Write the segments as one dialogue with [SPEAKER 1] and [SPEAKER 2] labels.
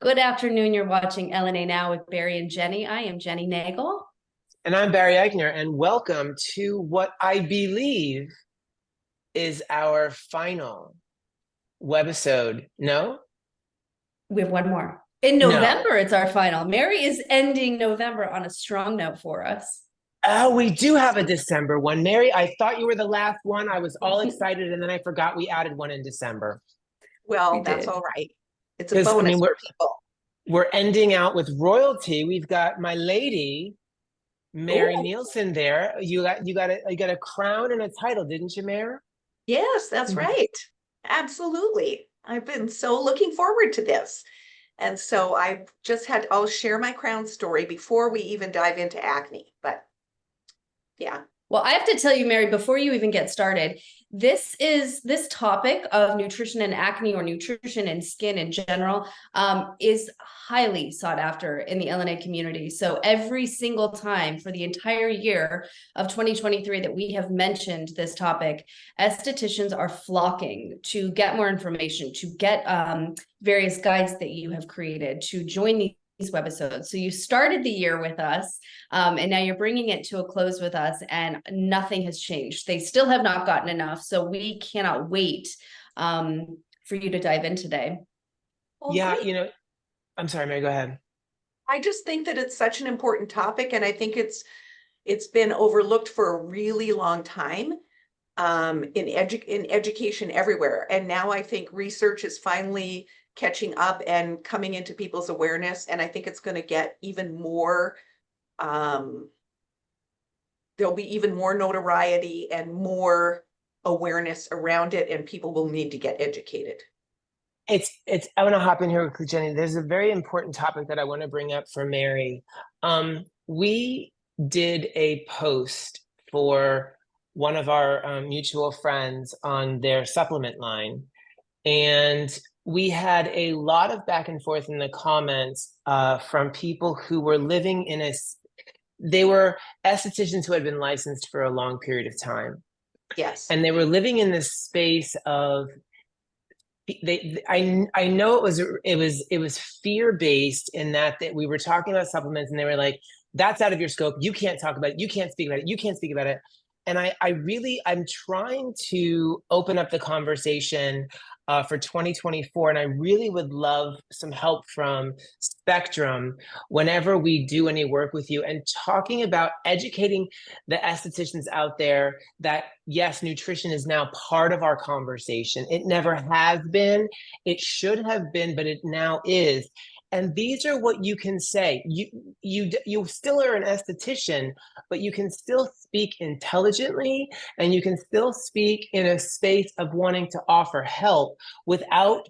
[SPEAKER 1] Good afternoon. You're watching LNA Now with Barry and Jenny. I am Jenny Nagel.
[SPEAKER 2] And I'm Barry Eichner, and welcome to what I believe is our final webisode. No?
[SPEAKER 1] We have one more. In
[SPEAKER 2] No.
[SPEAKER 1] November, it's our final. Mary is ending November on a strong note for us.
[SPEAKER 2] Oh, we do have a December one. Mary, I thought you were the last one. I was all excited, and then I forgot we added one in December.
[SPEAKER 1] We
[SPEAKER 3] Well, that's
[SPEAKER 1] did.
[SPEAKER 3] all right. It's a
[SPEAKER 2] Because, I
[SPEAKER 3] bonus
[SPEAKER 2] mean,
[SPEAKER 3] for people.
[SPEAKER 2] we're ending out with royalty. We've got my lady, Mary
[SPEAKER 3] Ooh,
[SPEAKER 2] Nielsen there. You got a crown and a title, didn't you, Mary?
[SPEAKER 3] yes, that's right. Absolutely. I've been so looking forward to this. And so I'll share my crown story before we even dive into acne. But yeah,
[SPEAKER 1] Well, I have to tell you, Mary, before you even get started, this topic of nutrition and acne, or nutrition and skin in general, is highly sought after in the LNA community. So every single time for the entire year of 2023 that we have mentioned this topic, estheticians are flocking to get more information, to get various guides that you have created, to join these webisodes. So you started the year with us, and now you're bringing it to a close with us, and nothing has changed. They still have not gotten enough. So we cannot wait for you to dive in today.
[SPEAKER 3] well,
[SPEAKER 2] Yeah,
[SPEAKER 3] great.
[SPEAKER 2] I'm sorry, Mary, go ahead.
[SPEAKER 3] I just think that it's such an important topic, and I think it's been overlooked for a really long time in education everywhere. And now I think research is finally catching up and coming into people's awareness. And I think it's going to get even more, um, there'll be even more notoriety and more awareness around it, and people will need to get educated.
[SPEAKER 2] I want to hop in here with Jenny. There's a very important topic that I want to bring up for Mary. We did a post for one of our mutual friends on their supplement line, and we had a lot of back and forth in the comments from people who were living in they were estheticians who had been licensed for a long period of time,
[SPEAKER 3] Yes.
[SPEAKER 2] and they were living in this space of I know it was fear based in that we were talking about supplements, and they were like, that's out of your scope, you can't talk about it, you can't speak about it, you can't speak about it. And I'm trying to open up the conversation for 2024, and I really would love some help from Spectrum whenever we do any work with you, and talking about educating the estheticians out there that yes, nutrition is now part of our conversation. It never has been. It should have been, but it now is. And these are what you can say. You still are an esthetician, but you can still speak intelligently, and you can still speak in a space of wanting to offer help without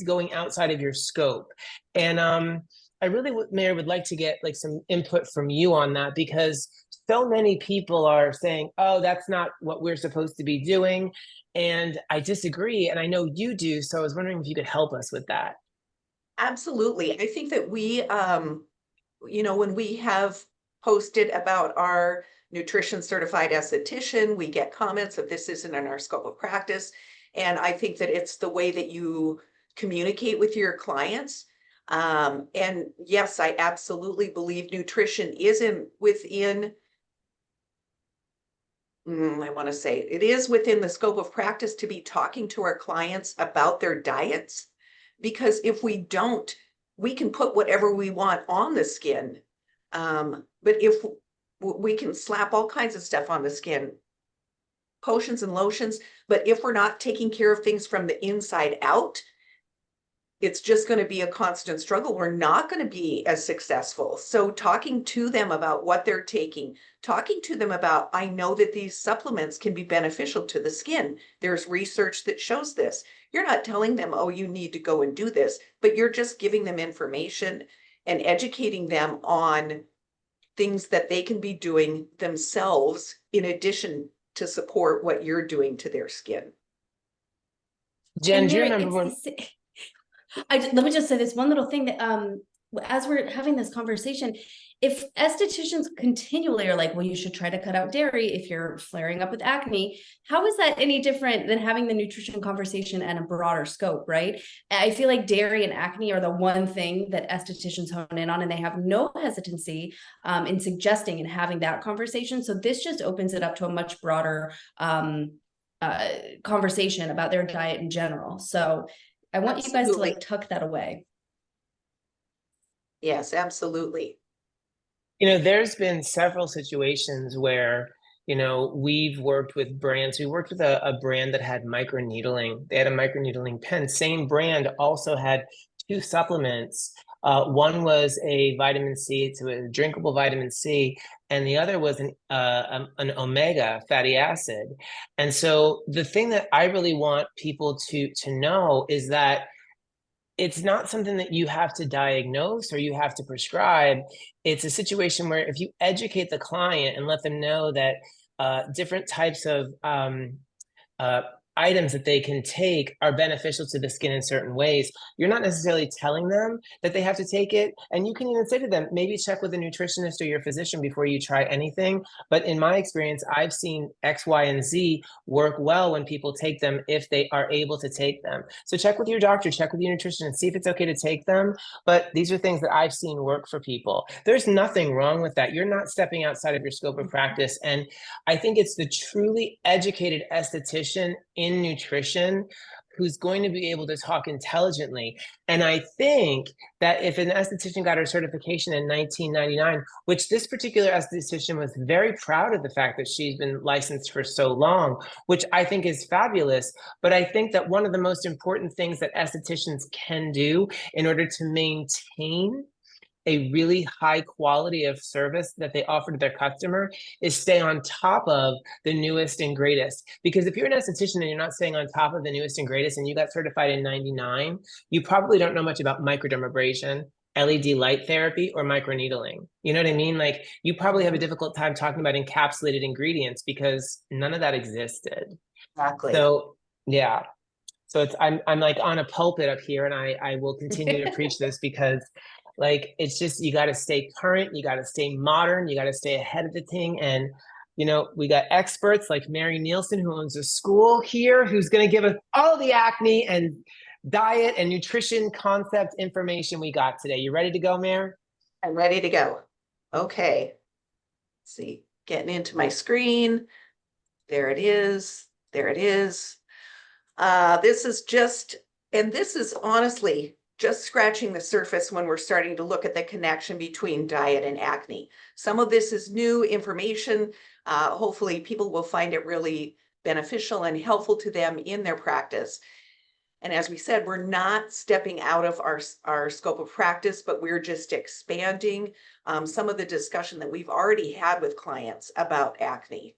[SPEAKER 2] going outside of your scope. And I really, Mary, would like to get like some input from you on that, because so many people are saying, oh, that's not what we're supposed to be doing. And I disagree. And I know you do. So I was wondering if you could help us with that.
[SPEAKER 3] Absolutely. I think that when we have posted about our nutrition certified esthetician, we get comments of this isn't in our scope of practice. And I think that it's the way that you communicate with your clients. And yes, I absolutely believe nutrition is I want to say it is within the scope of practice to be talking to our clients about their diets. Because if we don't, we can put whatever we want on the skin. But if we can slap all kinds of stuff on the skin, potions and lotions, but if we're not taking care of things from the inside out, it's just going to be a constant struggle. We're not going to be as successful. So talking to them about what they're taking, talking to them about, I know that these supplements can be beneficial to the skin. There's research that shows this. You're not telling them, oh, you need to go and do this, but you're just giving them information and educating them on things that they can be doing themselves in addition to support what you're doing to their skin.
[SPEAKER 2] Jen,
[SPEAKER 1] And
[SPEAKER 2] do you
[SPEAKER 1] Mary,
[SPEAKER 2] remember when?
[SPEAKER 1] let me just say this one little thing that as we're having this conversation, if estheticians continually are like, well, you should try to cut out dairy if you're flaring up with acne, how is that any different than having the nutrition conversation and a broader scope, right? I feel like dairy and acne are the one thing that estheticians hone in on, and they have no hesitancy in suggesting and having that conversation. So this just opens it up to a much broader conversation about their diet in general. So I want you guys to
[SPEAKER 3] Absolutely.
[SPEAKER 1] like tuck that away.
[SPEAKER 3] Yes, absolutely.
[SPEAKER 2] There's been several situations where, we've worked with brands. We worked with a brand that had microneedling. They had a microneedling pen. Same brand also had two supplements. One was a vitamin C, it's a drinkable vitamin C, and the other was an omega fatty acid. And so the thing that I really want people to know is that it's not something that you have to diagnose or you have to prescribe. It's a situation where if you educate the client and let them know that different types of uh, items that they can take are beneficial to the skin in certain ways, you're not necessarily telling them that they have to take it. And you can even say to them, maybe check with a nutritionist or your physician before you try anything. But in my experience, I've seen X, Y, and Z work well when people take them if they are able to take them. So check with your doctor, check with your nutritionist, see if it's okay to take them. But these are things that I've seen work for people. There's nothing wrong with that. You're not stepping outside of your scope of practice. And I think it's the truly educated esthetician in nutrition who's going to be able to talk intelligently. And I think that if an esthetician got her certification in 1999, which this particular esthetician was very proud of the fact that she's been licensed for so long, which I think is fabulous. But I think that one of the most important things that estheticians can do in order to maintain a really high quality of service that they offer to their customer is stay on top of the newest and greatest. Because if you're an esthetician and you're not staying on top of the newest and greatest and you got certified in 99, you probably don't know much about microdermabrasion, LED light therapy, or microneedling. You know what I mean? Like you probably have a difficult time talking about encapsulated ingredients because none of that existed.
[SPEAKER 3] Exactly.
[SPEAKER 2] So yeah. So I'm like on a pulpit up here, and I will continue to preach this because like it's just you got to stay current, you got to stay modern, you got to stay ahead of the thing. And we got experts like Mary Nielsen, who owns a school here, who's going to give us all the acne and diet and nutrition concept information we got today. You ready to go, Mary?
[SPEAKER 3] I'm ready to go. Okay. Let's see, getting into my screen. There it is. There it is. This is just, and this is honestly just scratching the surface when we're starting to look at the connection between diet and acne. Some of this is new information. Hopefully people will find it really beneficial and helpful to them in their practice. And as we said, we're not stepping out of our scope of practice, but we're just expanding some of the discussion that we've already had with clients about acne.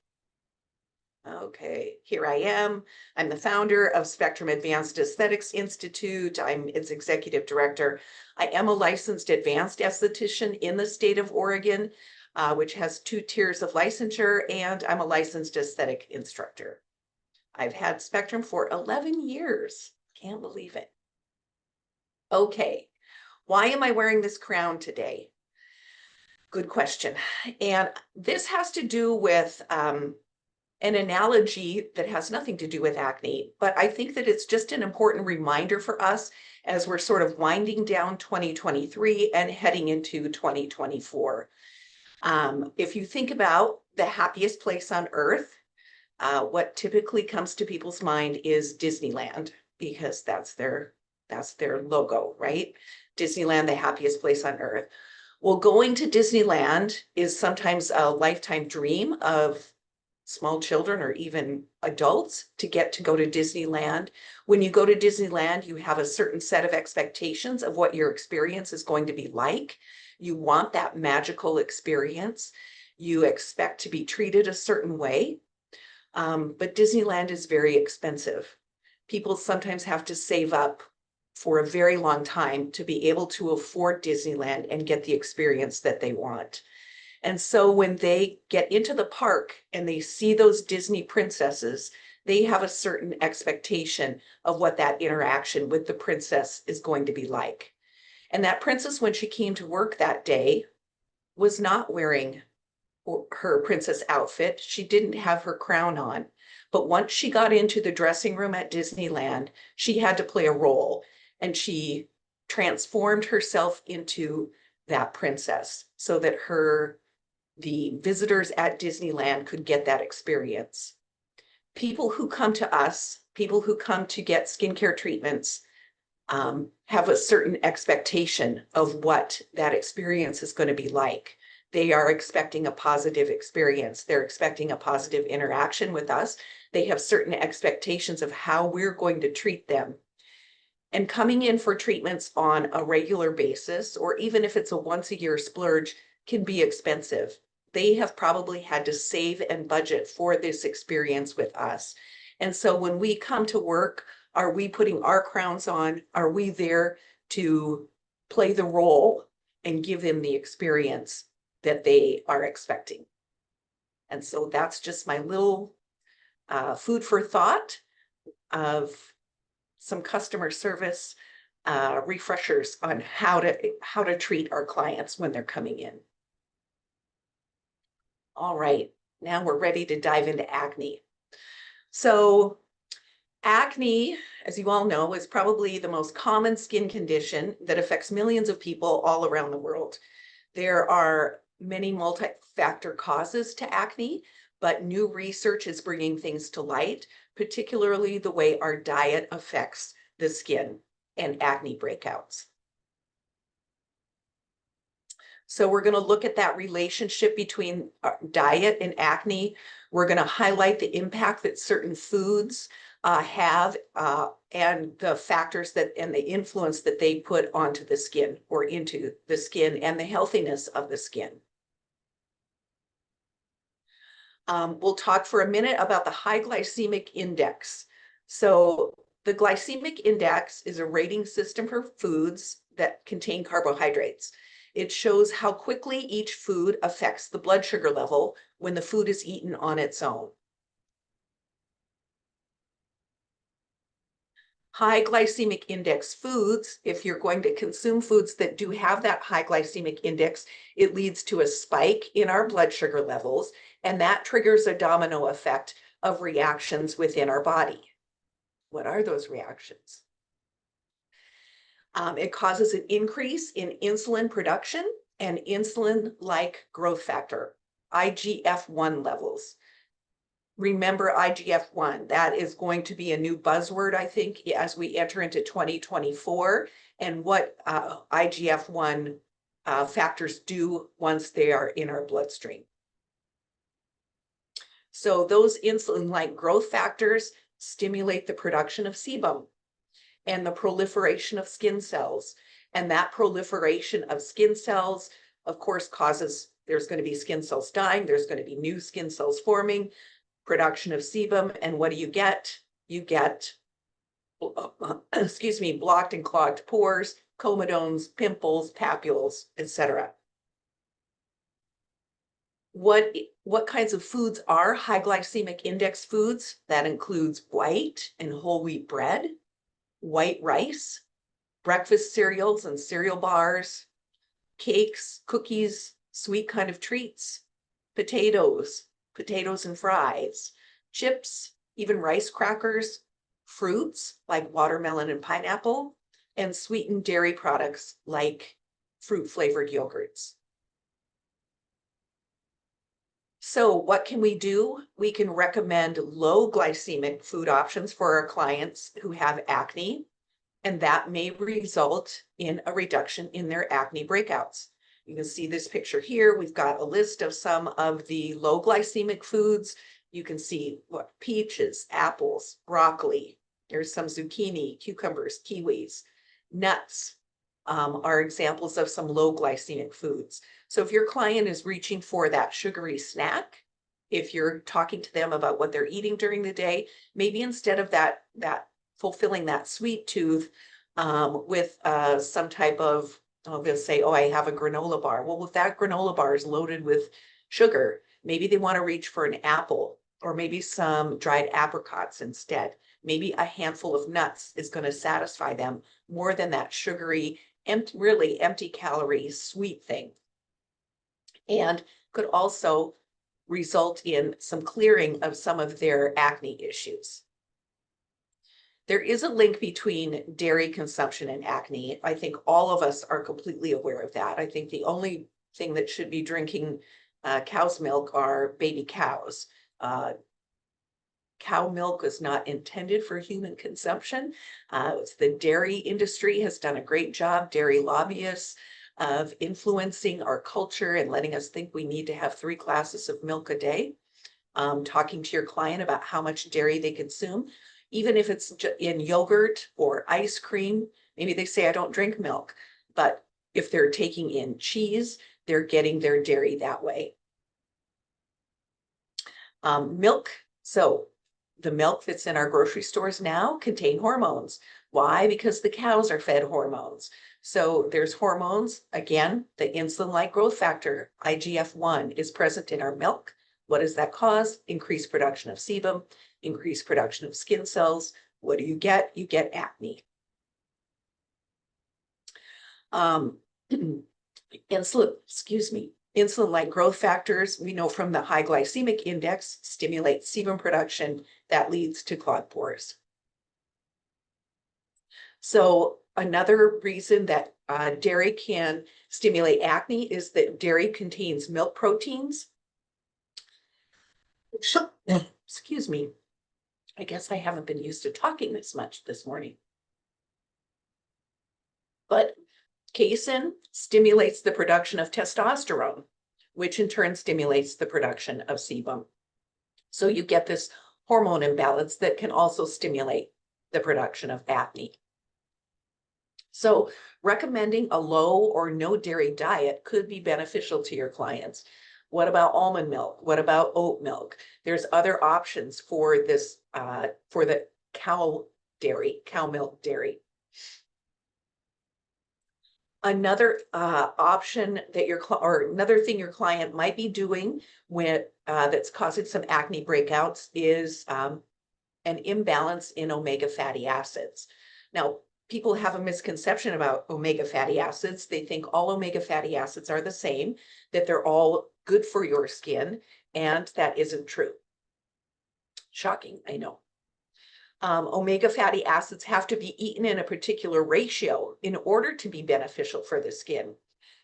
[SPEAKER 3] Okay, here I am. I'm the founder of Spectrum Advanced Aesthetics Institute. I'm its executive director. I am a licensed advanced esthetician in the state of Oregon, which has 2 tiers of licensure, and I'm a licensed aesthetic instructor. I've had Spectrum for 11 years. Can't believe it. Okay, why am I wearing this crown today? Good question. And this has to do with an analogy that has nothing to do with acne, but I think that it's just an important reminder for us as we're sort of winding down 2023 and heading into 2024. If you think about the happiest place on earth, what typically comes to people's mind is Disneyland, because that's their logo, right? Disneyland, the happiest place on earth. Well, going to Disneyland is sometimes a lifetime dream of small children or even adults to get to go to Disneyland. When you go to Disneyland, you have a certain set of expectations of what your experience is going to be like. You want that magical experience. You expect to be treated a certain way. But Disneyland is very expensive. People sometimes have to save up for a very long time to be able to afford Disneyland and get the experience that they want. And so when they get into the park and they see those Disney princesses, they have a certain expectation of what that interaction with the princess is going to be like. And that princess, when she came to work that day, was not wearing her princess outfit. She didn't have her crown on. But once she got into the dressing room at Disneyland, she had to play a role, and she transformed herself into that princess so that the visitors at Disneyland could get that experience. People who come to us, people who come to get skincare treatments, have a certain expectation of what that experience is going to be like. They are expecting a positive experience. They're expecting a positive interaction with us. They have certain expectations of how we're going to treat them. And coming in for treatments on a regular basis, or even if it's a once a year splurge, can be expensive. They have probably had to save and budget for this experience with us. And so when we come to work, are we putting our crowns on? Are we there to play the role and give them the experience that they are expecting? And so that's just my little food for thought of some customer service refreshers on how to treat our clients when they're coming in. All right, now we're ready to dive into acne. So acne, as you all know, is probably the most common skin condition that affects millions of people all around the world. There are many multi-factor causes to acne, but new research is bringing things to light, particularly the way our diet affects the skin and acne breakouts. So we're going to look at that relationship between diet and acne. We're going to highlight the impact that certain foods have and the factors and the influence that they put onto the skin or into the skin and the healthiness of the skin. We'll talk for a minute about the high glycemic index. So the glycemic index is a rating system for foods that contain carbohydrates. It shows how quickly each food affects the blood sugar level when the food is eaten on its own. High glycemic index foods, if you're going to consume foods that do have that high glycemic index, it leads to a spike in our blood sugar levels, and that triggers a domino effect of reactions within our body. What are those reactions? It causes an increase in insulin production and insulin-like growth factor, IGF-1 levels. Remember IGF-1, that is going to be a new buzzword, I think, as we enter into 2024, and what IGF-1 factors do once they are in our bloodstream. So those insulin-like growth factors stimulate the production of sebum and the proliferation of skin cells. And that proliferation of skin cells, of course, there's going to be skin cells dying, there's going to be new skin cells forming, production of sebum, and what do you get? You get, blocked and clogged pores, comedones, pimples, papules, etc. What kinds of foods are high glycemic index foods? That includes white and whole wheat bread, white rice, breakfast cereals and cereal bars, cakes, cookies, sweet kind of treats, potatoes and fries, chips, even rice crackers, fruits like watermelon and pineapple, and sweetened dairy products like fruit flavored yogurts. So what can we do? We can recommend low glycemic food options for our clients who have acne, and that may result in a reduction in their acne breakouts. You can see this picture here. We've got a list of some of the low glycemic foods. You can see what peaches, apples, broccoli. There's some zucchini, cucumbers, kiwis, nuts are examples of some low glycemic foods. So if your client is reaching for that sugary snack, if you're talking to them about what they're eating during the day, maybe instead of that fulfilling that sweet tooth with some type of, they'll say, oh, I have a granola bar. Well, if that granola bar is loaded with sugar, maybe they want to reach for an apple or maybe some dried apricots instead. Maybe a handful of nuts is going to satisfy them more than that sugary really empty calorie sweet thing. And could also result in some clearing of some of their acne issues. There is a link between dairy consumption and acne. I think all of us are completely aware of that. I think the only thing that should be drinking cow's milk are baby cows. Cow milk is not intended for human consumption. The dairy industry has done a great job, dairy lobbyists, of influencing our culture and letting us think we need to have 3 glasses of milk a day. Talking to your client about how much dairy they consume, even if it's in yogurt or ice cream. Maybe they say, I don't drink milk, but if they're taking in cheese, they're getting their dairy that way. Milk. So the milk that's in our grocery stores now contain hormones. Why? Because the cows are fed hormones. So there's hormones. Again, the insulin-like growth factor, IGF-1, is present in our milk. What does that cause? Increased production of sebum, increased production of skin cells. What do you get? You get acne. Insulin-like growth factors, we know from the high glycemic index, stimulate sebum production that leads to clogged pores. So another reason that dairy can stimulate acne is that dairy contains milk proteins. Excuse me. I guess I haven't been used to talking this much this morning. But casein stimulates the production of testosterone, which in turn stimulates the production of sebum. So you get this hormone imbalance that can also stimulate the production of acne. So recommending a low or no dairy diet could be beneficial to your clients. What about almond milk? What about oat milk? There's other options for this, for the cow milk dairy. Another option that another thing your client might be doing when that's causing some acne breakouts is an imbalance in omega fatty acids. Now, people have a misconception about omega fatty acids. They think all omega fatty acids are the same, that they're all good for your skin, and that isn't true. Shocking, I know. Omega fatty acids have to be eaten in a particular ratio in order to be beneficial for the skin.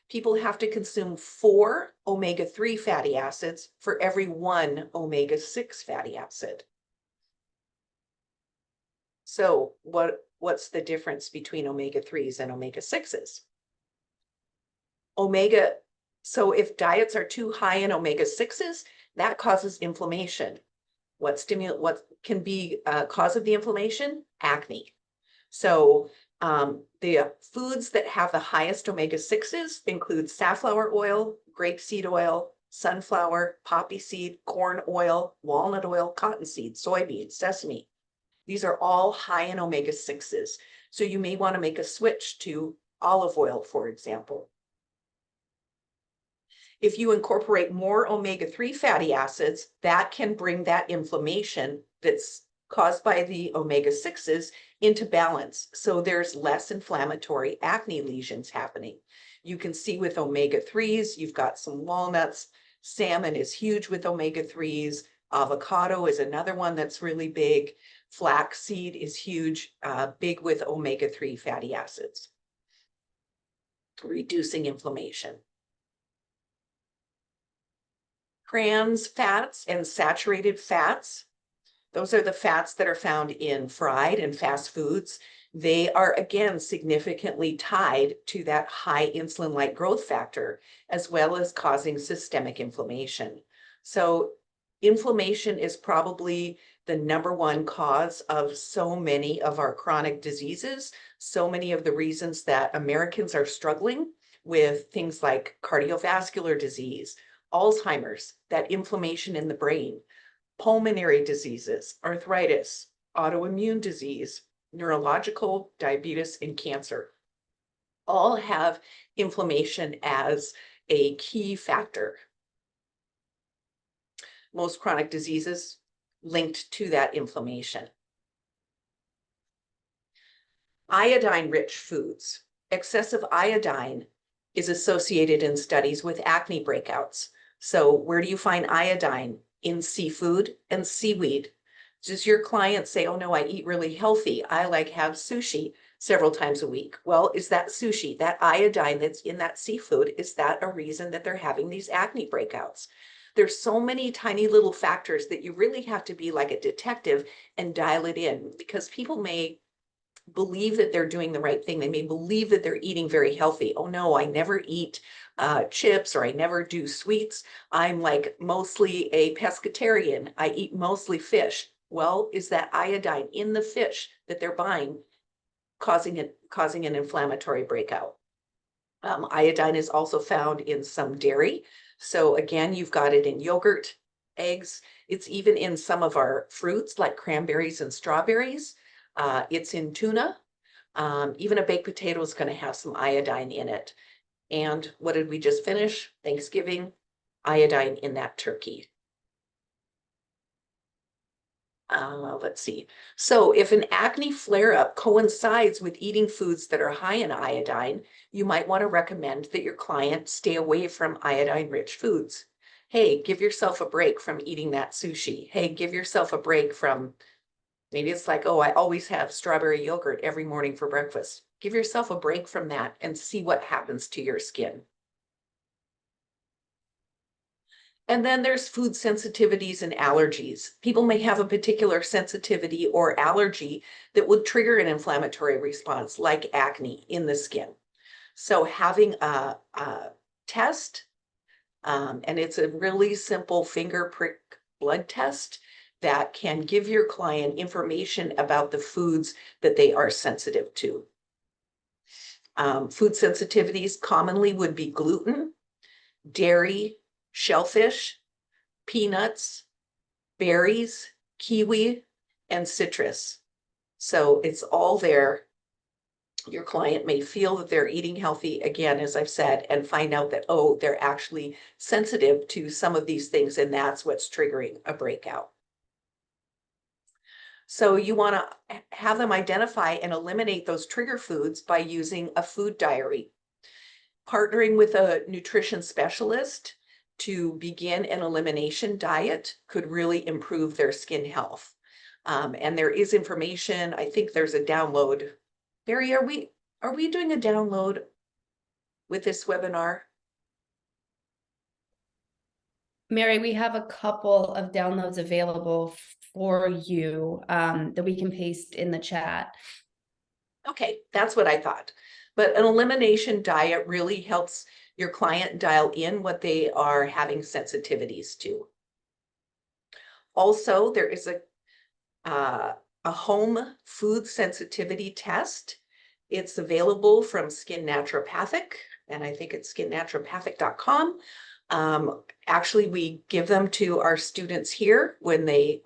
[SPEAKER 3] People have to consume 4 omega-3 fatty acids for every 1 omega-6 fatty acid. So what's the difference between omega-3s and omega-6s? So if diets are too high in omega-6s, that causes inflammation. What can be a cause of the inflammation? Acne. So the foods that have the highest omega-6s include safflower oil, grapeseed oil, sunflower, poppy seed, corn oil, walnut oil, cottonseed, soybeans, sesame. These are all high in omega-6s. So you may want to make a switch to olive oil, for example. If you incorporate more omega-3 fatty acids, that can bring that inflammation that's caused by the omega-6s into balance. So there's less inflammatory acne lesions happening. You can see with omega-3s, you've got some walnuts. Salmon is huge with omega-3s. Avocado is another one that's really big. Flaxseed is huge, big with omega-3 fatty acids, reducing inflammation. Trans fats and saturated fats, those are the fats that are found in fried and fast foods. They are, again, significantly tied to that high insulin-like growth factor, as well as causing systemic inflammation. So inflammation is probably the #1 cause of so many of our chronic diseases, so many of the reasons that Americans are struggling with things like cardiovascular disease, Alzheimer's, that inflammation in the brain, pulmonary diseases, arthritis, autoimmune disease, neurological, diabetes, and cancer, all have inflammation as a key factor. Most chronic diseases linked to that inflammation. Iodine-rich foods. excessive iodine is associated in studies with acne breakouts. So where do you find iodine? In seafood and seaweed. Does your client say, oh no, I eat really healthy, I like have sushi several times a week? Well, is that sushi, that iodine that's in that seafood, is that a reason that they're having these acne breakouts? There's so many tiny little factors that you really have to be like a detective and dial it in, because people may believe that they're doing the right thing. They may believe that they're eating very healthy. Oh no, I never eat chips, or I never do sweets. I'm like mostly a pescatarian. I eat mostly fish. Well, is that iodine in the fish that they're buying causing an inflammatory breakout? Iodine is also found in some dairy. So again, you've got it in yogurt, eggs. It's even in some of our fruits like cranberries and strawberries. It's in tuna. Even a baked potato is going to have some iodine in it. And what did we just finish? Thanksgiving, iodine in that turkey. Let's see. So if an acne flare-up coincides with eating foods that are high in iodine, you might want to recommend that your client stay away from iodine-rich foods. Hey, give yourself a break from eating that sushi. Hey, give yourself a break from, maybe it's like, oh, I always have strawberry yogurt every morning for breakfast. Give yourself a break from that and see what happens to your skin. And then there's food sensitivities and allergies. People may have a particular sensitivity or allergy that would trigger an inflammatory response like acne in the skin. So having a test, and it's a really simple finger prick blood test that can give your client information about the foods that they are sensitive to. Food sensitivities commonly would be gluten, dairy, shellfish, peanuts, berries, kiwi, and citrus. So it's all there. Your client may feel that they're eating healthy, again, as I've said, and find out that, oh, they're actually sensitive to some of these things, and that's what's triggering a breakout. So you want to have them identify and eliminate those trigger foods by using a food diary. Partnering with a nutrition specialist to begin an elimination diet could really improve their skin health. And there is information, I think there's a download. Barry, are we doing a download with this webinar?
[SPEAKER 1] Mary, we have a couple of downloads available for you that we can paste in the chat.
[SPEAKER 3] Okay, that's what I thought. But an elimination diet really helps your client dial in what they are having sensitivities to. Also, there is a home food sensitivity test. It's available from Skin Naturopathic, and I think it's skinnaturopathic.com. Actually, we give them to our students here when they,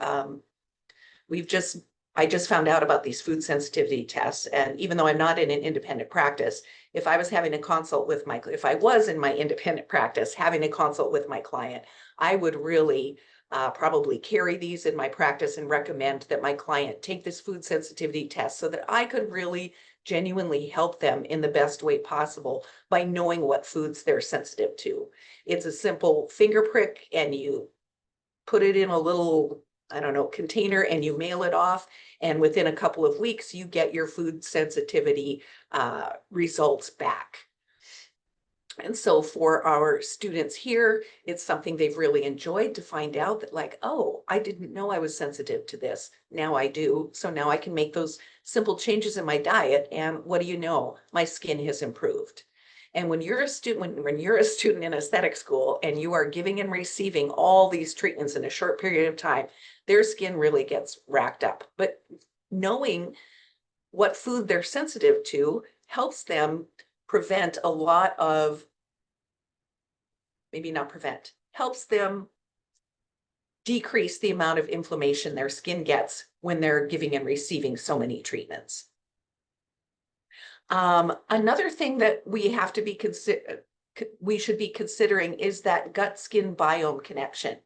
[SPEAKER 3] I just found out about these food sensitivity tests. And even though I'm not in an independent practice, if I was having a consult with if I was in my independent practice, having a consult with my client, I would really probably carry these in my practice and recommend that my client take this food sensitivity test so that I could really genuinely help them in the best way possible by knowing what foods they're sensitive to. It's a simple finger prick, and you put it in a little, I don't know, container, and you mail it off. And within a couple of weeks, you get your food sensitivity results back. And so for our students here, it's something they've really enjoyed to find out that, like, oh, I didn't know I was sensitive to this. Now I do. So now I can make those simple changes in my diet. And what do you know? My skin has improved. And when you're a student, when you're a student in aesthetic school and you are giving and receiving all these treatments in a short period of time, their skin really gets racked up. But knowing what food they're sensitive to helps them prevent a lot of, maybe not prevent, helps them decrease the amount of inflammation their skin gets when they're giving and receiving so many treatments. Another thing that we have to be we should be considering is that gut-skin biome connection.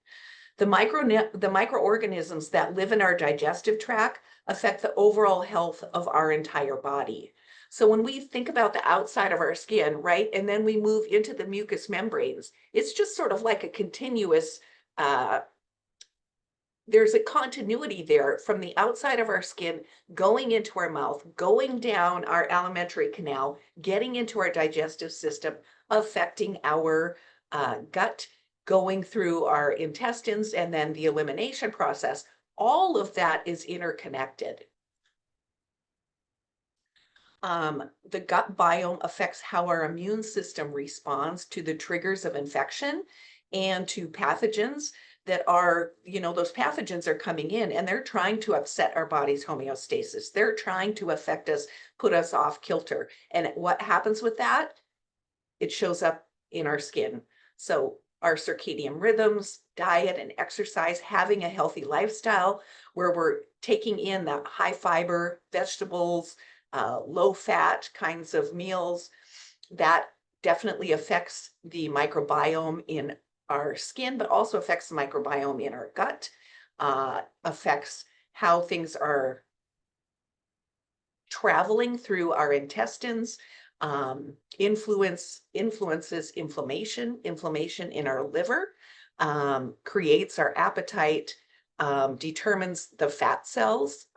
[SPEAKER 3] The microorganisms that live in our digestive tract affect the overall health of our entire body. So when we think about the outside of our skin, right, and then we move into the mucous membranes, it's just sort of like a continuous, there's a continuity there from the outside of our skin going into our mouth, going down our alimentary canal, getting into our digestive system, affecting our gut, going through our intestines, and then the elimination process. All of that is interconnected. The gut biome affects how our immune system responds to the triggers of infection and to pathogens that are, those pathogens are coming in and they're trying to upset our body's homeostasis. They're trying to affect us, put us off kilter. And what happens with that? It shows up in our skin. So our circadian rhythms, diet and exercise, having a healthy lifestyle where we're taking in that high fiber vegetables, low fat kinds of meals, that definitely affects the microbiome in our skin, but also affects the microbiome in our gut, affects how things are traveling through our intestines, influences inflammation in our liver, creates our appetite, determines the fat cells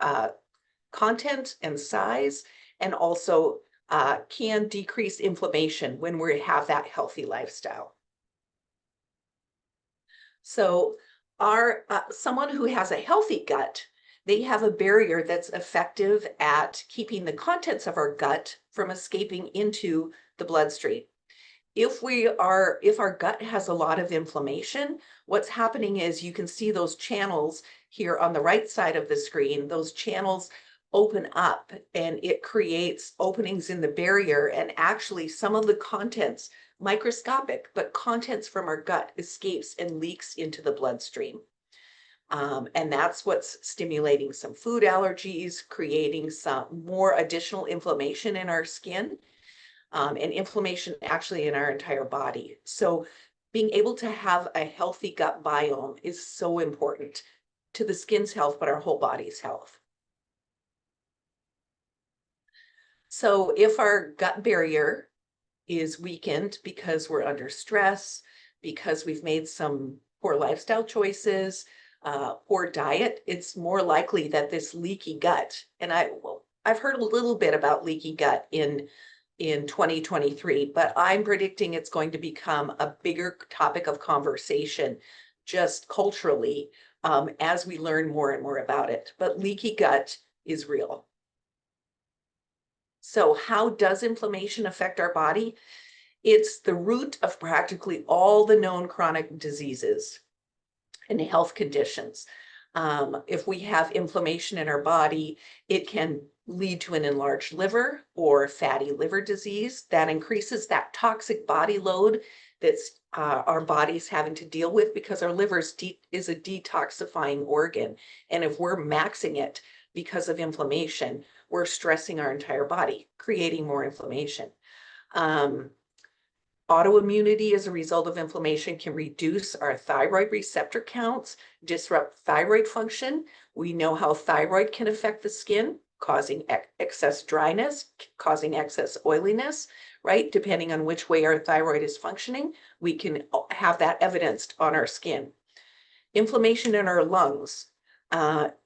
[SPEAKER 3] content and size, and also can decrease inflammation when we have that healthy lifestyle. So someone who has a healthy gut, they have a barrier that's effective at keeping the contents of our gut from escaping into the bloodstream. If our gut has a lot of inflammation, what's happening is you can see those channels here on the right side of the screen, those channels open up and it creates openings in the barrier, and actually some of the contents, microscopic, but contents from our gut escapes and leaks into the bloodstream. And that's what's stimulating some food allergies, creating some more additional inflammation in our skin, and inflammation actually in our entire body. So being able to have a healthy gut biome is so important to the skin's health, but our whole body's health. So if our gut barrier is weakened because we're under stress, because we've made some poor lifestyle choices, poor diet, it's more likely that this leaky gut, and I've heard a little bit about leaky gut in 2023, but I'm predicting it's going to become a bigger topic of conversation just culturally as we learn more and more about it. But leaky gut is real. So how does inflammation affect our body? It's the root of practically all the known chronic diseases and health conditions. If we have inflammation in our body, it can lead to an enlarged liver or fatty liver disease that increases that toxic body load that's our body's having to deal with, because our liver is a detoxifying organ. And if we're maxing it because of inflammation, we're stressing our entire body, creating more inflammation. Autoimmunity as a result of inflammation can reduce our thyroid receptor counts, disrupt thyroid function. We know how thyroid can affect the skin, causing excess dryness, causing excess oiliness, right? Depending on which way our thyroid is functioning, we can have that evidenced on our skin. Inflammation in our lungs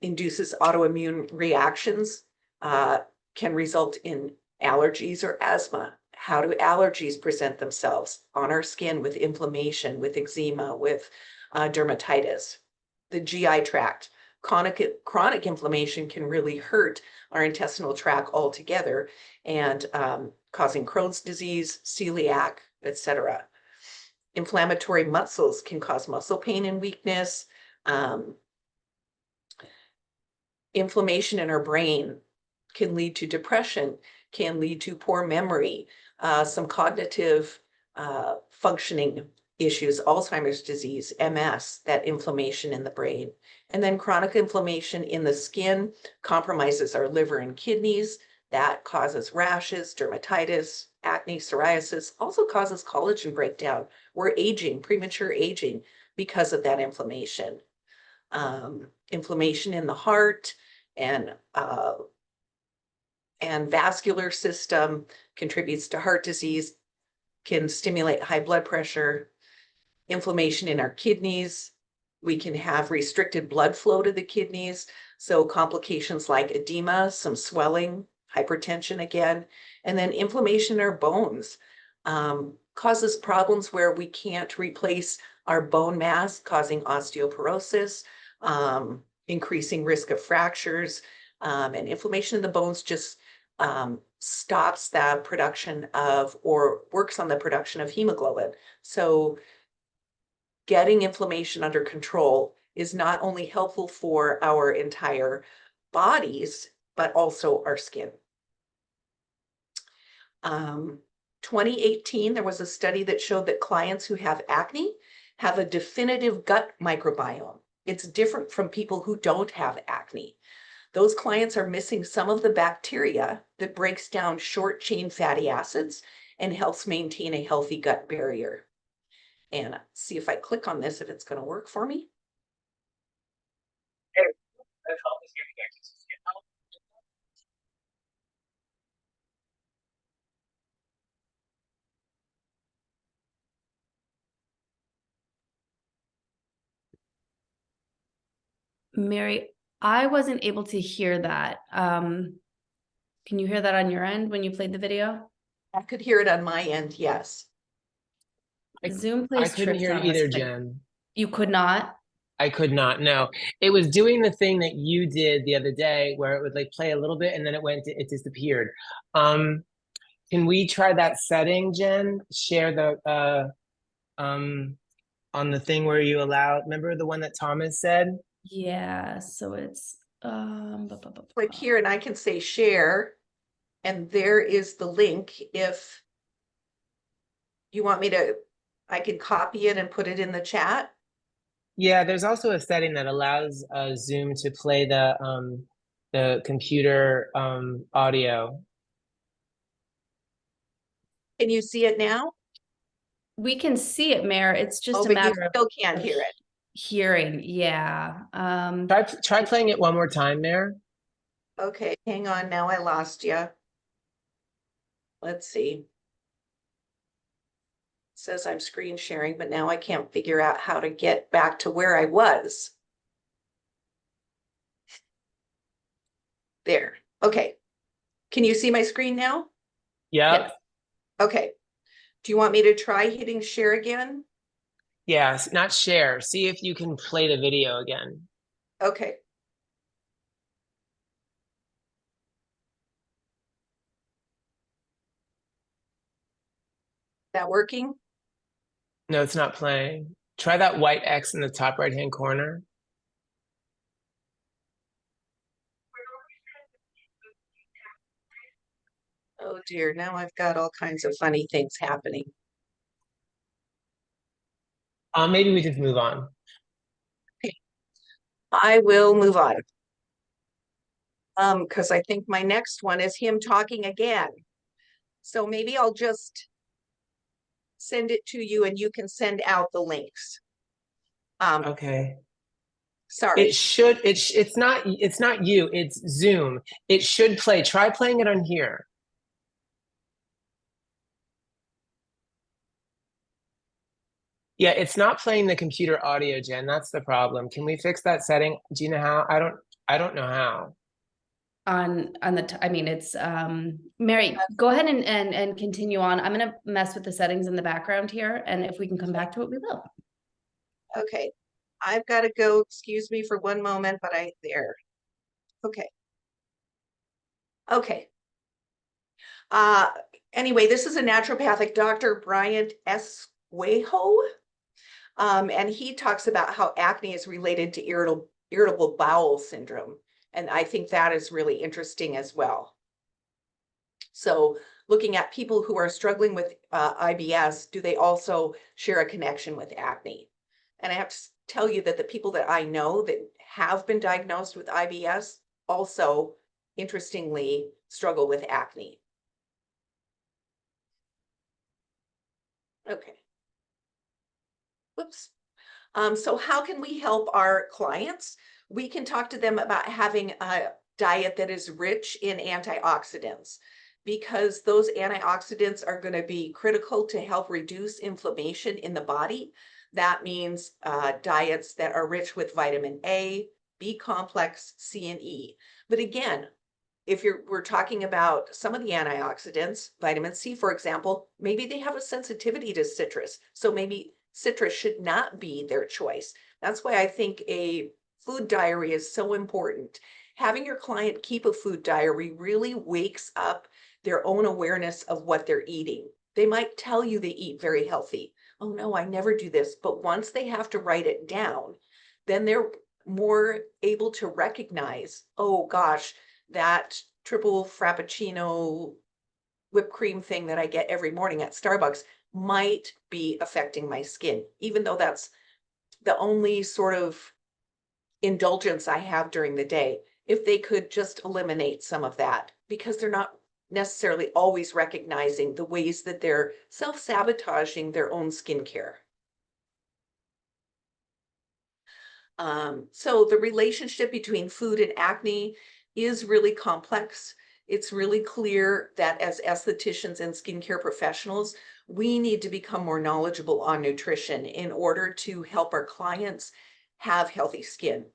[SPEAKER 3] induces autoimmune reactions, can result in allergies or asthma. How do allergies present themselves on our skin? With inflammation, with eczema, with dermatitis. The GI tract, chronic inflammation can really hurt our intestinal tract altogether, and causing Crohn's disease, celiac, etc. Inflammatory muscles can cause muscle pain and weakness. Inflammation in our brain can lead to depression, can lead to poor memory, some cognitive functioning issues, Alzheimer's disease, MS, that inflammation in the brain. And then chronic inflammation in the skin compromises our liver and kidneys. That causes rashes, dermatitis, acne, psoriasis, also causes collagen breakdown. We're aging, premature aging, because of that inflammation. Inflammation in the heart and and vascular system, contributes to heart disease, can stimulate high blood pressure, inflammation in our kidneys. We can have restricted blood flow to the kidneys. So complications like edema, some swelling, hypertension again, and then inflammation in our bones. Causes problems where we can't replace our bone mass, causing osteoporosis, increasing risk of fractures, and inflammation in the bones just stops the production of, or works on the production of hemoglobin. So getting inflammation under control is not only helpful for our entire bodies, but also our skin. 2018, there was a study that showed that clients who have acne have a definitive gut microbiome. It's different from people who don't have acne. Those clients are missing some of the bacteria that breaks down short chain fatty acids and helps maintain a healthy gut barrier. And see if I click on this, if it's going to work for me.
[SPEAKER 1] Mary, I wasn't able to hear that. Can you hear that on your end when you played the video?
[SPEAKER 3] I could hear it on my end, yes.
[SPEAKER 1] Zoom
[SPEAKER 2] I
[SPEAKER 1] plays
[SPEAKER 2] couldn't
[SPEAKER 1] tricks
[SPEAKER 2] hear it
[SPEAKER 1] on us.
[SPEAKER 2] either,
[SPEAKER 1] But
[SPEAKER 2] Jen.
[SPEAKER 1] you could not?
[SPEAKER 2] I could not. No, it was doing the thing that you did the other day where it would like play a little bit and then it disappeared. Can we try that setting, Jen? Share the on the thing where you allow, remember the one that Thomas said?
[SPEAKER 1] Yeah, so it's
[SPEAKER 3] Click here and I can say share, and there is the link. If you want me to, I can copy it and put it in the chat.
[SPEAKER 2] Yeah, there's also a setting that allows Zoom to play the computer audio.
[SPEAKER 3] Can you see it now?
[SPEAKER 1] we can see it, Mayor. It's just
[SPEAKER 3] Oh,
[SPEAKER 1] a
[SPEAKER 3] but you
[SPEAKER 1] matter
[SPEAKER 3] still can't
[SPEAKER 1] of
[SPEAKER 3] hear it.
[SPEAKER 1] hearing. Yeah.
[SPEAKER 2] Try playing it one more time, Mayor.
[SPEAKER 3] Okay, hang on. Now I lost you. Let's see. It says I'm screen sharing, but now I can't figure out how to get back to where I was. There. Okay. Can you see my screen now?
[SPEAKER 2] Yep.
[SPEAKER 1] Yes.
[SPEAKER 3] Okay. Do you want me to try hitting share again?
[SPEAKER 2] Yes, not share. See if you can play the video again.
[SPEAKER 3] Okay. That working?
[SPEAKER 2] No, it's not playing. Try that white X in the top right-hand corner.
[SPEAKER 3] Oh dear, now I've got all kinds of funny things happening.
[SPEAKER 2] Maybe we just move on.
[SPEAKER 3] Okay. I will move on. Because I think my next one is him talking again. So maybe I'll just send it to you and you can send out the links.
[SPEAKER 2] Okay.
[SPEAKER 3] Sorry.
[SPEAKER 2] It's not you, it's Zoom. It should play. Try playing it on here. Yeah, it's not playing the computer audio, Jen. That's the problem. Can we fix that setting? Do you know how? I don't know how.
[SPEAKER 1] On the I mean, it's Mary, go ahead and continue on. I'm gonna mess with the settings in the background here, and if we can come back to it, we will.
[SPEAKER 3] Okay. I've got to go. Excuse me for one moment, but there. Okay. Okay. Anyway, this is a naturopathic doctor, Bryant Esquejo. And he talks about how acne is related to irritable bowel syndrome. And I think that is really interesting as well. So looking at people who are struggling with IBS, do they also share a connection with acne? And I have to tell you that the people that I know that have been diagnosed with IBS also, interestingly, struggle with acne. Okay. Whoops. So how can we help our clients? We can talk to them about having diet that is rich in antioxidants, because those antioxidants are going to be critical to help reduce inflammation in the body. That means diets that are rich with vitamin A, B complex, C, and E. But again, if we're talking about some of the antioxidants, vitamin C, for example, maybe they have a sensitivity to citrus. So maybe citrus should not be their choice. That's why I think a food diary is so important. Having your client keep a food diary really wakes up their own awareness of what they're eating. They might tell you they eat very healthy. Oh no, I never do this. But once they have to write it down, then they're more able to recognize, oh gosh, that triple frappuccino whipped cream thing that I get every morning at Starbucks might be affecting my skin, even though that's the only sort of indulgence I have during the day. If they could just eliminate some of that, because they're not necessarily always recognizing the ways that they're self-sabotaging their own skincare. So the relationship between food and acne is really complex. It's really clear that as estheticians and skincare professionals, we need to become more knowledgeable on nutrition in order to help our clients have healthy skin.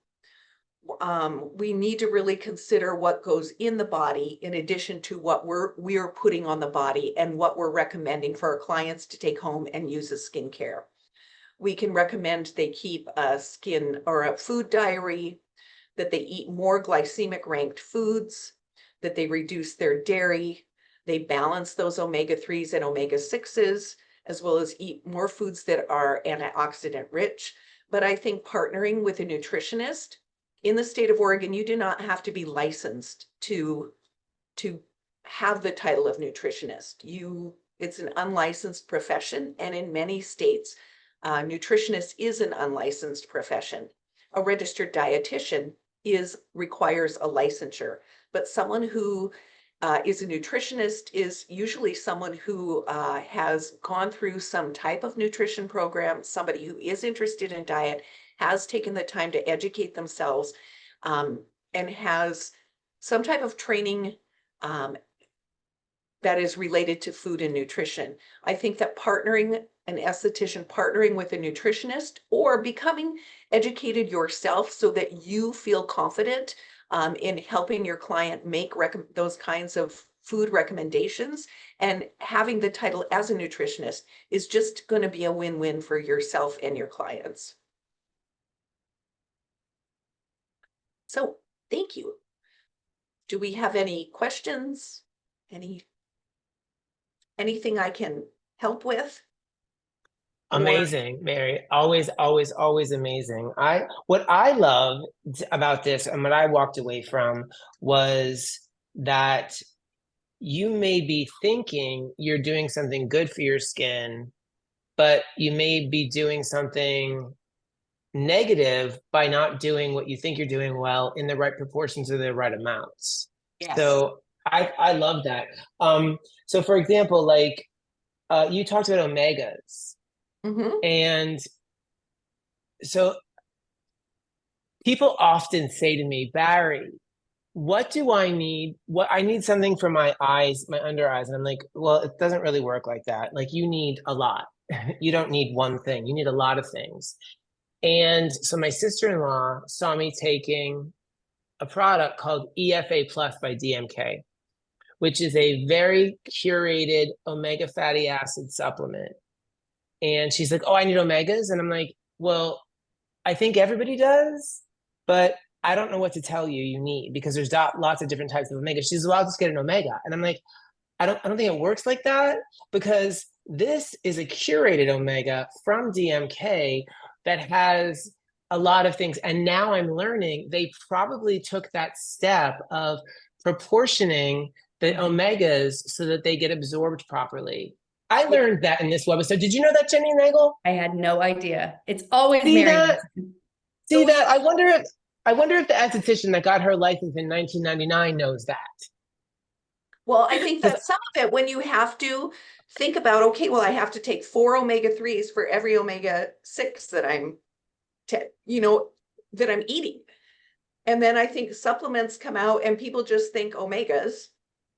[SPEAKER 3] We need to really consider what goes in the body in addition to what we're putting on the body and what we're recommending for our clients to take home and use as skincare. We can recommend they keep a skin or a food diary, that they eat more glycemic ranked foods, that they reduce their dairy, they balance those omega-3s and omega-6s, as well as eat more foods that are antioxidant rich. But I think partnering with a nutritionist in the state of Oregon, you do not have to be licensed to have the title of nutritionist. It's an unlicensed profession, and in many states, nutritionist is an unlicensed profession. A registered dietitian requires a licensure, but someone who is a nutritionist is usually someone who has gone through some type of nutrition program, somebody who is interested in diet, has taken the time to educate themselves, and has some type of training that is related to food and nutrition. I think that an esthetician partnering with a nutritionist or becoming educated yourself so that you feel confident in helping your client make those kinds of food recommendations, and having the title as a nutritionist is just going to be a win-win for yourself and your clients. So thank you. Do we have any questions? Anything I can help with?
[SPEAKER 2] Amazing, Mary. Always, always, always amazing. What I love about this and what I walked away from was that you may be thinking you're doing something good for your skin, but you may be doing something negative by not doing what you think you're doing well in the right proportions or the right amounts.
[SPEAKER 3] Yes.
[SPEAKER 2] So I love that. So for example, like you talked about omegas.
[SPEAKER 3] Mm-hmm.
[SPEAKER 2] And so people often say to me, Barry, what do I need? I need something for my eyes, my under eyes. And I'm like, well, it doesn't really work like that. Like you need a lot. You don't need one thing. You need a lot of things. And so my sister-in-law saw me taking a product called EFA Plus by DMK, which is a very curated omega fatty acid supplement. And she's like, oh, I need omegas. And I'm like, well, I think everybody does, but I don't know what to tell you need, because there's lots of different types of omega. She's well, I'll just get an omega. And I'm like, I don't think it works like that, because this is a curated omega from DMK that has a lot of things. And now I'm learning they probably took that step of proportioning the omegas so that they get absorbed properly. I learned that in this webisode. Did you know that, Jenny Nagel?
[SPEAKER 1] I had no idea. It's always
[SPEAKER 2] See
[SPEAKER 1] Mary.
[SPEAKER 2] that? See that? I wonder if the esthetician that got her license in 1999 knows that.
[SPEAKER 3] Well, I think that some of it, when you have to think about, okay, well, I have to take 4 omega-3s for every omega-6 that I'm eating. And then I think supplements come out and people just think omegas.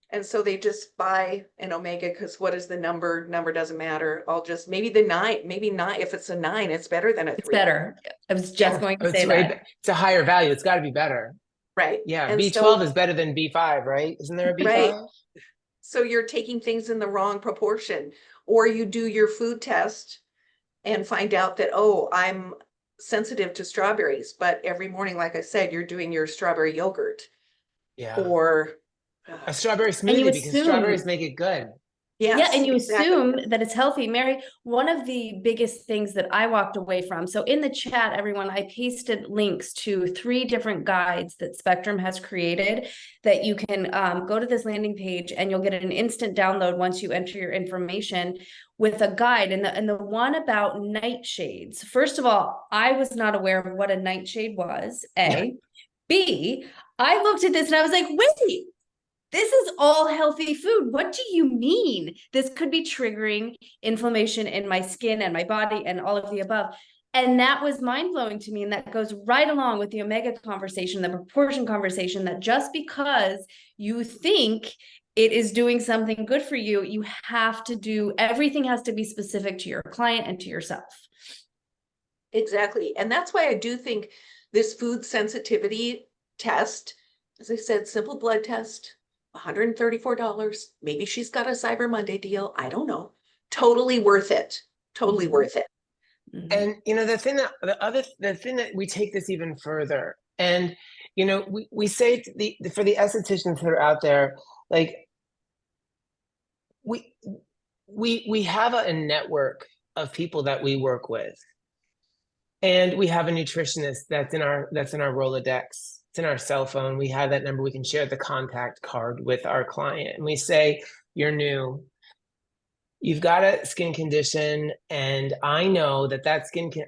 [SPEAKER 3] And so they just buy an omega because what is the number? Number doesn't matter. I'll just maybe the 9, maybe 9. If it's a 9, it's better than a
[SPEAKER 1] It's
[SPEAKER 3] 3.
[SPEAKER 1] better. I was
[SPEAKER 3] Yeah.
[SPEAKER 1] just going to
[SPEAKER 2] Oh,
[SPEAKER 1] say
[SPEAKER 2] it's way,
[SPEAKER 1] that.
[SPEAKER 2] it's a higher value. It's got to be better.
[SPEAKER 3] Right.
[SPEAKER 2] Yeah,
[SPEAKER 3] And
[SPEAKER 2] B12
[SPEAKER 3] so,
[SPEAKER 2] is better than B5, right? Isn't there a
[SPEAKER 3] right.
[SPEAKER 2] B5?
[SPEAKER 3] So you're taking things in the wrong proportion, or you do your food test and find out that, oh, I'm sensitive to strawberries, but every morning, like I said, you're doing your strawberry yogurt
[SPEAKER 2] Yeah.
[SPEAKER 3] or
[SPEAKER 2] A strawberry
[SPEAKER 1] And you
[SPEAKER 2] smoothie because strawberries
[SPEAKER 1] assume,
[SPEAKER 2] make it good.
[SPEAKER 1] yeah,
[SPEAKER 3] yes,
[SPEAKER 1] and you
[SPEAKER 3] exactly.
[SPEAKER 1] assume that it's healthy. Mary, one of the biggest things that I walked away from, so in the chat, everyone, I pasted links to 3 different guides that Spectrum has created that you can go to this landing page and you'll get an instant download once you enter your information with a guide. And the one about nightshades. First of all, I was not aware of what a nightshade was, A. B, I looked at this and I was like, wait, this is all healthy food. What do you mean? This could be triggering inflammation in my skin and my body and all of the above. And that was mind blowing to me. And that goes right along with the omega conversation, the proportion conversation, that just because you think it is doing something good for you, you have to do, everything has to be specific to your client and to yourself.
[SPEAKER 3] Exactly. And that's why I do think this food sensitivity test, as I said, simple blood test, $134. Maybe she's got a Cyber Monday deal. I don't know. Totally worth it. Totally worth it.
[SPEAKER 2] And the thing that we take this even further, and we say to for the estheticians that are out there, like we have a network of people that we work with, and we have a nutritionist that's in our Rolodex. It's in our cell phone. We have that number. We can share the contact card with our client, and we say, "You're new. You've got a skin condition, and I know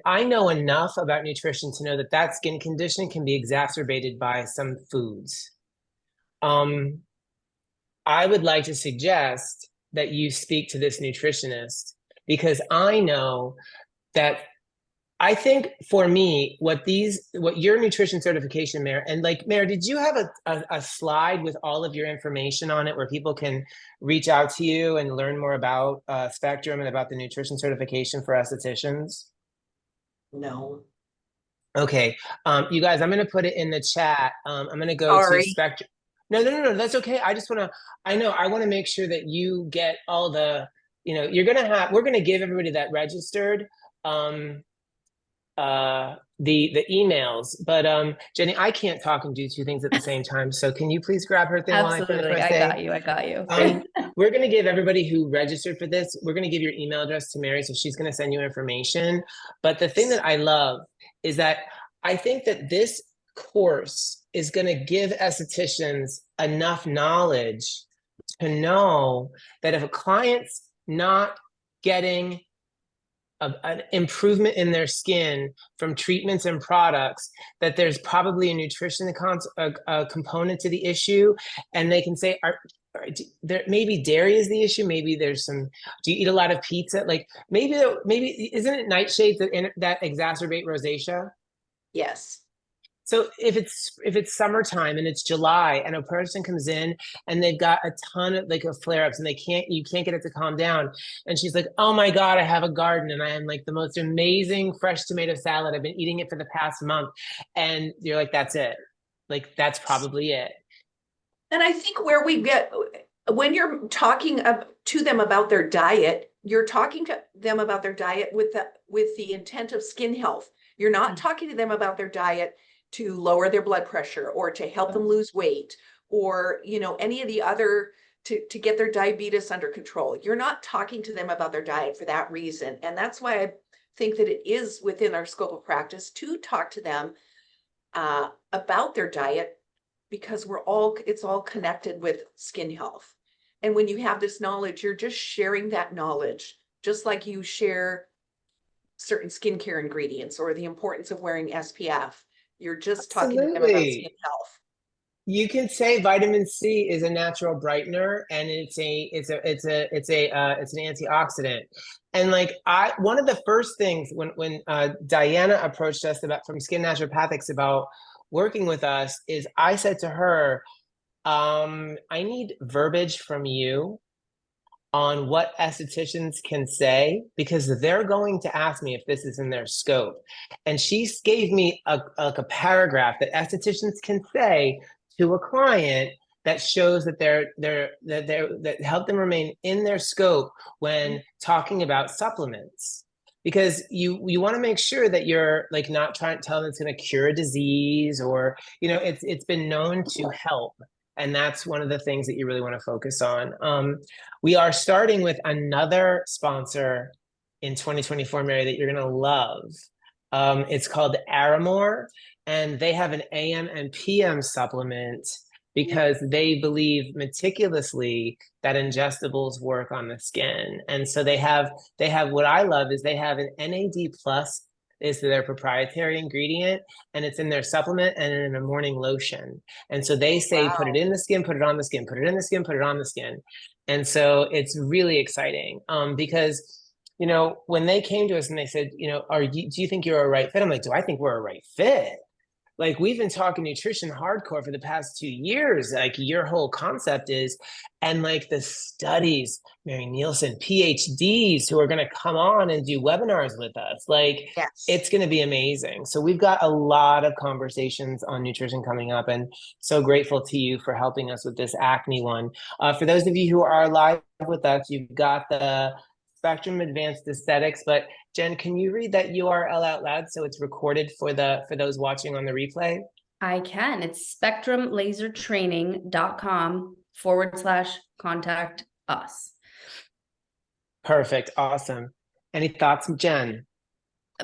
[SPEAKER 2] I know enough about nutrition to know that skin condition can be exacerbated by some foods. I would like to suggest that you speak to this nutritionist because I know that I think for me, what your nutrition certification, Mare, and like Mare, did you have a slide with all of your information on it where people can reach out to you and learn more about Spectrum and about the nutrition certification for estheticians?
[SPEAKER 3] No.
[SPEAKER 2] Okay, you guys, I'm going to put it in the chat. I'm going to go to
[SPEAKER 3] Sorry.
[SPEAKER 2] Spectrum. No, that's okay. I want to make sure that you get all the, we're going to give everybody that registered the emails, but Jenny, I can't talk and do 2 things at the same time, so can you please grab her thing while I finish
[SPEAKER 1] Absolutely.
[SPEAKER 2] my
[SPEAKER 1] I
[SPEAKER 2] thing?
[SPEAKER 1] got you.
[SPEAKER 2] We're going to give everybody who registered for this, we're going to give your email address to Mary, so she's going to send you information. But the thing that I love is that I think that this course is going to give estheticians enough knowledge to know that if a client's not getting an improvement in their skin from treatments and products, that there's probably a nutrition component to the issue, and they can say, maybe dairy is the issue. Maybe there's some. Do you eat a lot of pizza? Like maybe isn't it nightshades that exacerbate rosacea?
[SPEAKER 3] Yes.
[SPEAKER 2] So if it's summertime and it's July and a person comes in and they've got a ton of like flare-ups and you can't get it to calm down, and she's like, oh my God, I have a garden and I am like the most amazing fresh tomato salad. I've been eating it for the past month. And you're like, that's it. Like, that's probably it.
[SPEAKER 3] And I think where we get, when you're talking to them about their diet, you're talking to them about their diet with the intent of skin health. You're not talking to them about their diet to lower their blood pressure or to help them lose weight or, any of the other, to get their diabetes under control. You're not talking to them about their diet for that reason. And that's why I think that it is within our scope of practice to talk to them about their diet, because it's all connected with skin health. And when you have this knowledge, you're just sharing that knowledge, just like you share certain skincare ingredients or the importance of wearing SPF. You're just talking to them about skin health.
[SPEAKER 2] You can say vitamin C is a natural brightener, and it's an antioxidant. And like one of the first things when Diana approached us from Skin Naturopathics about working with us is I said to her, I need verbiage from you on what estheticians can say, because they're going to ask me if this is in their scope. And she gave me a paragraph that estheticians can say to a client that shows that that help them remain in their scope when talking about supplements. Because you want to make sure that you're like not trying to tell them it's going to cure a disease, or it's been known to help. And that's one of the things that you really want to focus on. We are starting with another sponsor in 2024, Mary, that you're going to love. It's called Aramore, and they have an AM and PM supplement because they believe meticulously that ingestibles work on the skin. And so they have what I love is they have an NAD plus is their proprietary ingredient, and it's in their supplement and in a morning lotion. And so they say, put it in the skin, put it on the skin, put it in the skin, put it on the skin. And so it's really exciting because, when they came to us and they said, do you think you're a right fit? I'm like, do I think we're a right fit? Like, we've been talking nutrition hardcore for the past 2 years. Like, your whole concept is, and like the studies, Mary Nielsen, PhDs who are going to come on and do webinars with us. Like, it's going to be amazing. So we've got a lot of conversations on nutrition coming up, and so grateful to you for helping us with this acne one. For those of you who are live with us, you've got the Spectrum Advanced Aesthetics, but Jen, can you read that URL out loud so it's recorded for those watching on the replay?
[SPEAKER 1] I can. It's spectrumlasertraining.com/contact us.
[SPEAKER 2] Perfect. Awesome. Any thoughts, Jen?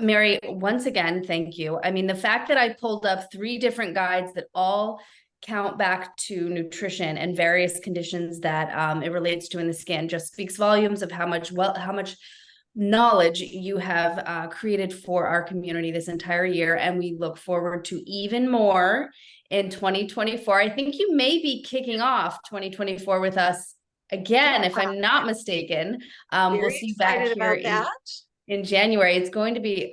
[SPEAKER 1] Mary, once again, thank you. I mean, the fact that I pulled up 3 different guides that all count back to nutrition and various conditions that it relates to in the skin just speaks volumes of how much knowledge you have created for our community this entire year. And we look forward to even more in 2024. I think you may be kicking off 2024 with us again, if I'm not mistaken. We'll see you back here in January. It's going to be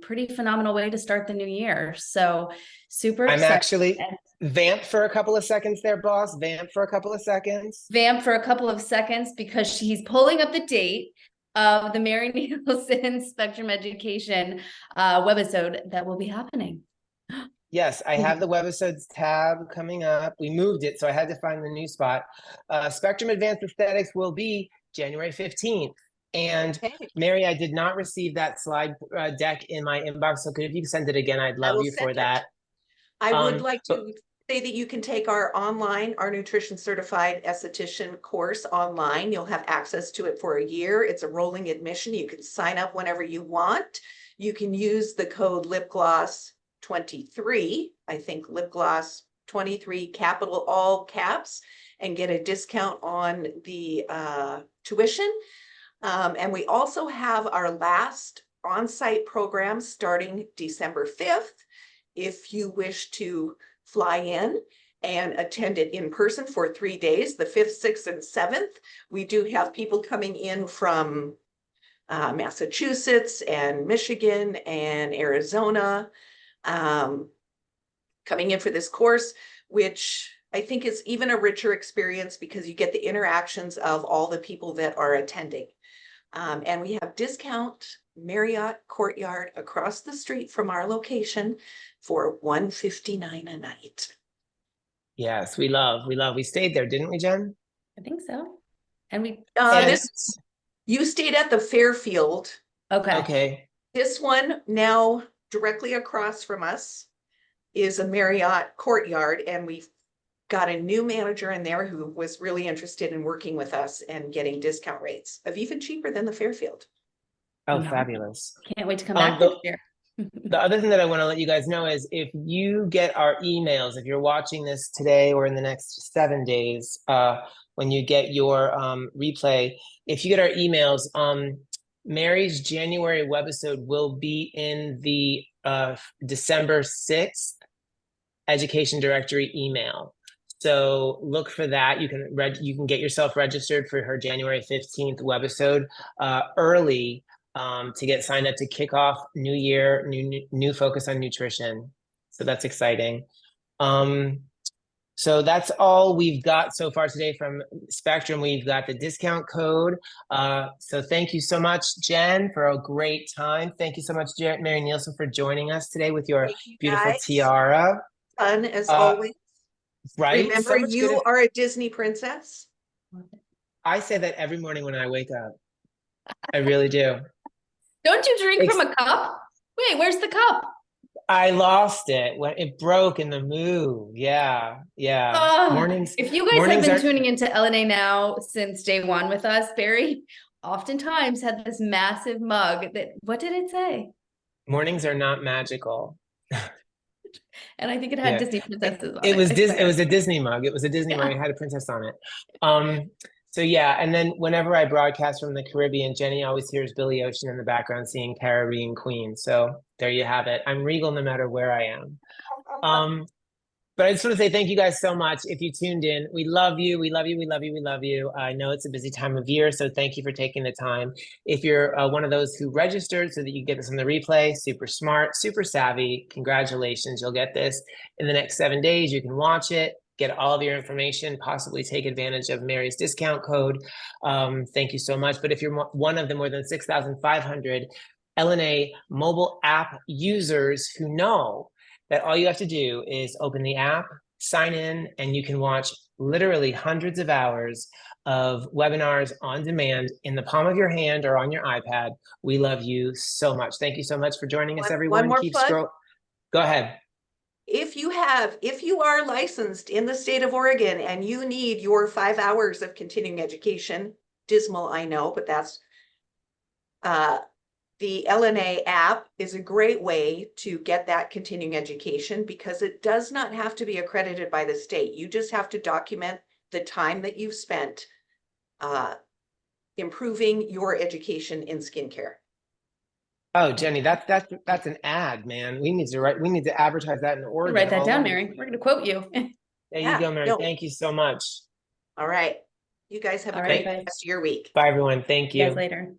[SPEAKER 1] pretty phenomenal way to start the new year. So super excited.
[SPEAKER 2] I'm actually vamp for a couple of seconds there, boss. Vamp for a couple of seconds.
[SPEAKER 1] Vamp for a couple of seconds because she's pulling up the date of the Mary Nielsen Spectrum Education webisode that will be happening.
[SPEAKER 2] Yes, I have the webisodes tab coming up. We moved it, so I had to find the new spot. Spectrum Advanced Aesthetics will be January 15th. And Mary, I did not receive that slide deck in my inbox. So if you send it again, I'd love you for that.
[SPEAKER 3] I would like to say that you can take our nutrition certified esthetician course online. You'll have access to it for a year. It's a rolling admission. You can sign up whenever you want. You can use the code lipgloss23, I think lipgloss23, capital all caps, and get a discount on the tuition. And we also have our last on-site program starting December 5th. If you wish to fly in and attend it in person for 3 days, the 5th, 6th, and 7th, we do have people coming in from Massachusetts and Michigan and Arizona coming in for this course, which I think is even a richer experience because you get the interactions of all the people that are attending. And we have discount Marriott Courtyard across the street from our location for $159 a night.
[SPEAKER 2] Yes, we stayed there, didn't we, Jen?
[SPEAKER 1] I think so. And we
[SPEAKER 3] you stayed at the Fairfield.
[SPEAKER 2] Okay.
[SPEAKER 3] This one now directly across from us is a Marriott Courtyard, and we've got a new manager in there who was really interested in working with us and getting discount rates of even cheaper than the Fairfield.
[SPEAKER 2] Oh, fabulous.
[SPEAKER 1] Can't wait to come back next year.
[SPEAKER 2] The other thing that I want to let you guys know is if you get our emails, if you're watching this today or in the next 7 days, when you get your replay, if you get our emails, Mary's January webisode will be in the December 6th education directory email. So look for that. You can get yourself registered for her January 15th webisode early to get signed up to kick off new year, new focus on nutrition. So that's exciting. So that's all we've got so far today from Spectrum. We've got the discount code. So thank you so much, Jen, for a great time. Thank you so much, Mary Nielsen, for joining us today with your
[SPEAKER 3] Thank you,
[SPEAKER 2] beautiful
[SPEAKER 3] guys.
[SPEAKER 2] tiara.
[SPEAKER 3] Fun as
[SPEAKER 2] Uh,
[SPEAKER 3] always.
[SPEAKER 2] Right?
[SPEAKER 3] Remember,
[SPEAKER 2] So much
[SPEAKER 3] you
[SPEAKER 2] good.
[SPEAKER 3] are a Disney princess.
[SPEAKER 2] I say that every morning when I wake up. I really do.
[SPEAKER 1] Don't you drink from a cup? Wait, where's the cup?
[SPEAKER 2] I lost it when it broke in the move. Yeah, yeah. Mornings,
[SPEAKER 1] If you guys have
[SPEAKER 2] mornings
[SPEAKER 1] been
[SPEAKER 2] are.
[SPEAKER 1] tuning into LNA now since day one with us, Barry oftentimes had this massive mug that, what did it say?
[SPEAKER 2] Mornings are not magical.
[SPEAKER 1] And I think it had
[SPEAKER 2] Yeah,
[SPEAKER 1] Disney princesses on
[SPEAKER 2] it was
[SPEAKER 1] I
[SPEAKER 2] It
[SPEAKER 1] swear.
[SPEAKER 2] was a Disney mug. It was a Disney mug.
[SPEAKER 1] Yeah.
[SPEAKER 2] It had a princess on it. So yeah, and then whenever I broadcast from the Caribbean, Jenny always hears Billy Ocean in the background singing Caribbean Queen. So there you have it. I'm regal no matter where I am. But I just want to say thank you guys so much. If you tuned in, we love you. We love you. We love you. We love you. I know it's a busy time of year, so thank you for taking the time. If you're one of those who registered so that you get this on the replay, super smart, super savvy, congratulations. You'll get this in the next 7 days. You can watch it, get all of your information, possibly take advantage of Mary's discount code. Thank you so much. But if you're one of the more than 6,500 LNA mobile app users who know that all you have to do is open the app, sign in, and you can watch literally hundreds of hours of webinars on demand in the palm of your hand or on your iPad. We love you so much. Thank you so much for joining us, everyone.
[SPEAKER 3] One more
[SPEAKER 2] Keep
[SPEAKER 3] plug.
[SPEAKER 2] Go ahead.
[SPEAKER 3] If you are licensed in the state of Oregon and you need your 5 hours of continuing education, dismal, I know, but that's the LNA app is a great way to get that continuing education because it does not have to be accredited by the state. You just have to document the time that you've spent improving your education in skincare.
[SPEAKER 2] Oh, Jenny, that's an ad, man. We need to advertise that in Oregon.
[SPEAKER 1] Write that down, Mary. We're gonna quote you.
[SPEAKER 2] There you go, Mary.
[SPEAKER 3] No.
[SPEAKER 2] Thank you so much.
[SPEAKER 3] All right. You guys have a great rest of your week.
[SPEAKER 2] Bye, everyone. Thank
[SPEAKER 1] See you
[SPEAKER 2] you.
[SPEAKER 1] guys later.